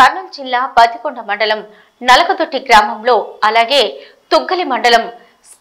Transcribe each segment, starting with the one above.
కర్నూలు జిల్లా బతికొండ మండలం నలకదొట్టి గ్రామంలో అలాగే తుగ్గలి మండలం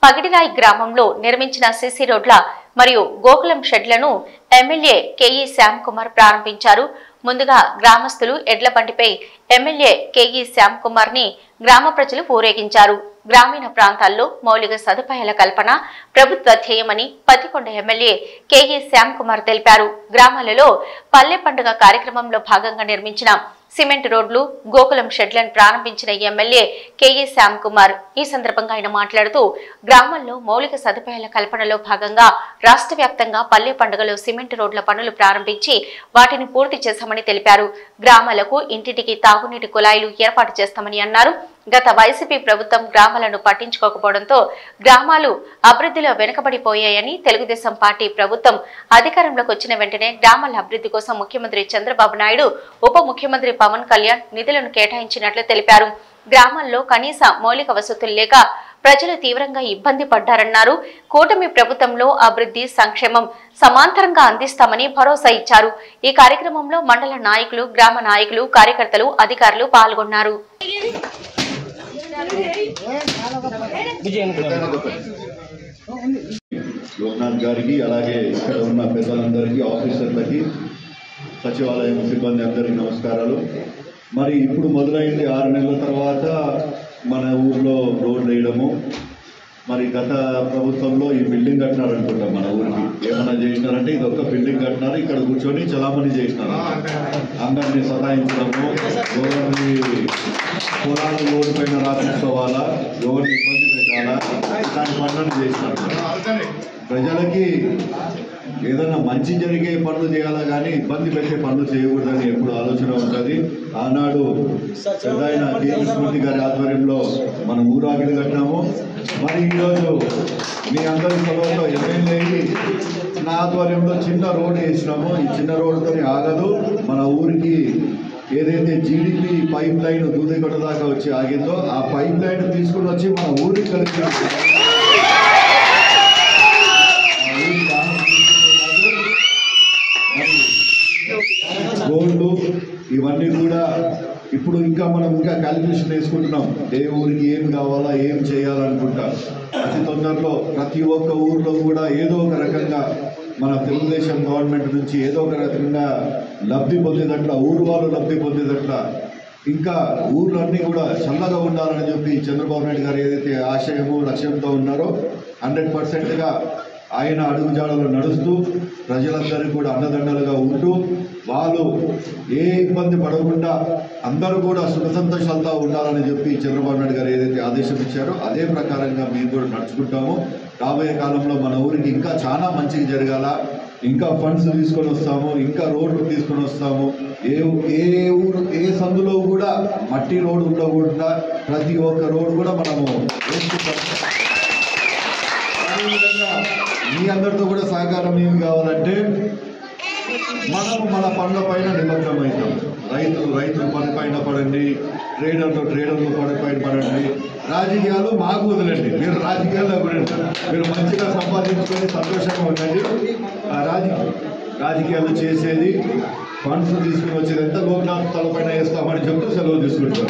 పగిడిరాయి గ్రామంలో నిర్మించిన సిసి రోడ్ల మరియు గోకులం షెడ్లను ఎమ్మెల్యే కేఈ శ్యామ్ కుమార్ ప్రారంభించారు. ముందుగా గ్రామస్తులు ఎడ్ల బండిపై ఎమ్మెల్యే కేఈ శ్యామ్ కుమార్ ని గ్రామ ప్రజలు ఊరేగించారు. గ్రామీణ ప్రాంతాల్లో మౌలిక సదుపాయాల కల్పన ప్రభుత్వ ధ్యేయమని పతికొండ ఎమ్మెల్యే కేఈ శ్యామ్ కుమార్ తెలిపారు. గ్రామాలలో పల్లె పండుగ కార్యక్రమంలో భాగంగా నిర్మించిన సిమెంట్ రోడ్లు గోకులం షెడ్లను ప్రారంభించిన ఎమ్మెల్యే కేఈ శ్యామ్ కుమార్ ఈ సందర్భంగా ఆయన మాట్లాడుతూ గ్రామాల్లో మౌలిక సదుపాయాల కల్పనలో భాగంగా రాష్ట్ర వ్యాప్తంగా పల్లె పండుగలో సిమెంట్ రోడ్ల పనులు ప్రారంభించి వాటిని పూర్తి చేశామని తెలిపారు. గ్రామాలకు ఇంటింటికి తాగునీటి కుళాయిలు ఏర్పాటు చేస్తామని అన్నారు. గత వైసీపీ ప్రభుత్వం గ్రామాలను పట్టించుకోకపోవడంతో గ్రామాలు అభివృద్ధిలో వెనుకబడిపోయాయని, తెలుగుదేశం పార్టీ ప్రభుత్వం అధికారంలోకి వచ్చిన వెంటనే గ్రామాల అభివృద్ధి కోసం ముఖ్యమంత్రి చంద్రబాబు నాయుడు, ఉప ముఖ్యమంత్రి పవన్ కళ్యాణ్ నిధులను కేటాయించినట్లు తెలిపారు. గ్రామాల్లో కనీస మౌలిక వసతులు లేక ప్రజలు తీవ్రంగా ఇబ్బంది పడ్డారన్నారు. కూటమి ప్రభుత్వంలో అభివృద్ధి, సంక్షేమం సమాంతరంగా అందిస్తామని భరోసా ఇచ్చారు. ఈ కార్యక్రమంలో మండల నాయకులు, గ్రామ నాయకులు, కార్యకర్తలు, అధికారులు పాల్గొన్నారు. లోక్నాథ్ గారికి, అలాగే ఇక్కడ ఉన్న పెద్దలందరికీ, ఆఫీసర్లకి, సచివాలయం సిబ్బంది అందరికీ నమస్కారాలు. మరి ఇప్పుడు మొదలైంది 6 నెలల తర్వాత మన ఊర్లో రోడ్ వేయడము. మరి గత ప్రభుత్వంలో ఈ బిల్డింగ్ కట్టినారు అనుకుంటాం. మన ఊరికి ఏమన్నా చేసినారంటే ఇది ఒక్క బిల్డింగ్ కట్టినారు, ఇక్కడ కూర్చొని చలామణి చేసినారు. అందరినీ సతాయించడము, ఎవరిని పొలాలు రోడ్డు పైన రాసుకోవాలా, ఎవరిని ఇబ్బంది పెట్టాలా, ఇలాంటి పనులను చేసినారు. ప్రజలకి ఏదైనా మంచి జరిగే పనులు చేయాలా కానీ ఇబ్బంది పెట్టే పనులు చేయకూడదని ఎప్పుడు ఆలోచన ఉంటుంది. ఆనాడు పెద్దాయన కేవీ స్మృతి గారి ఆధ్వర్యంలో మనం ఊరాగిడి కట్టినాము. మరి ఈరోజు మీ అందరి సభలో ఎమ్మెల్యే నా ఆధ్వర్యంలో చిన్న రోడ్డు వేసినాము. ఈ చిన్న రోడ్డుతో ఆగదు. మన ఊరికి ఏదైతే జీడిపి పైప్ లైన్ దూదిగొట్ట దాకా వచ్చి ఆగిందో ఆ పైప్ లైన్ తీసుకుని వచ్చి మన ఊరికి కలిసి రోడ్లు ఇవన్నీ కూడా ఇప్పుడు మనం ఇంకా క్యాలిక్యులేషన్ వేసుకుంటున్నాం. ఏ ఊరికి ఏం కావాలా, ఏం చేయాలనుకుంటా. అతి తొందరలో ప్రతి ఒక్క ఊర్లో కూడా ఏదో ఒక రకంగా మన తెలుగుదేశం గవర్నమెంట్ నుంచి ఏదో ఒక రకంగా లబ్ధి పొందేదట్ల, ఊరు వాళ్ళు లబ్ధి పొందేదట్ల, ఇంకా ఊర్లన్నీ కూడా చల్లగా ఉండాలని చెప్పి చంద్రబాబు నాయుడు గారు ఏదైతే ఆశయము, లక్ష్యంతో ఉన్నారో 100%గా ఆయన అడుగుజాడలో నడుస్తూ ప్రజలందరికీ కూడా అండదండలుగా ఉంటూ వాళ్ళు ఏ ఇబ్బంది పడకుండా అందరూ కూడా సుఖ సంతోషాలతో ఉండాలని చెప్పి చంద్రబాబు నాయుడు గారు ఏదైతే ఆదేశం ఇచ్చారో అదే ప్రకారంగా మేము కూడా నడుచుకుంటాము. రాబోయే కాలంలో మన ఊరికి ఇంకా చాలా మంచిగా జరగాల, ఇంకా ఫండ్స్ తీసుకొని వస్తాము, ఇంకా రోడ్లు తీసుకొని వస్తాము. ఏ ఊరు ఏ సందులో కూడా మట్టి రోడ్డు ఉండకుండా ప్రతి ఒక్క రోడ్డు కూడా మనము వేసుకుంటాము. మీ అందరితో కూడా సహకారం ఏం కావాలంటే మనము మన పనుల పైన నిమగ్నం అవుతాం. రైతులు పని పైన పడండి, ట్రేడర్లు పని పైన పడండి, రాజకీయాలు మాకు వదలండి. మీరు రాజకీయాల్లో పడండి, మీరు మంచిగా సంపాదించుకొని సంతోషంగా ఉండండి. రాజకీయాలు చేసేది ఫండ్స్ తీసుకుని వచ్చేది ఎంత లోక్నాథ్ తలపైన వేస్తామని చెప్తూ సెలవు తీసుకుంటాం.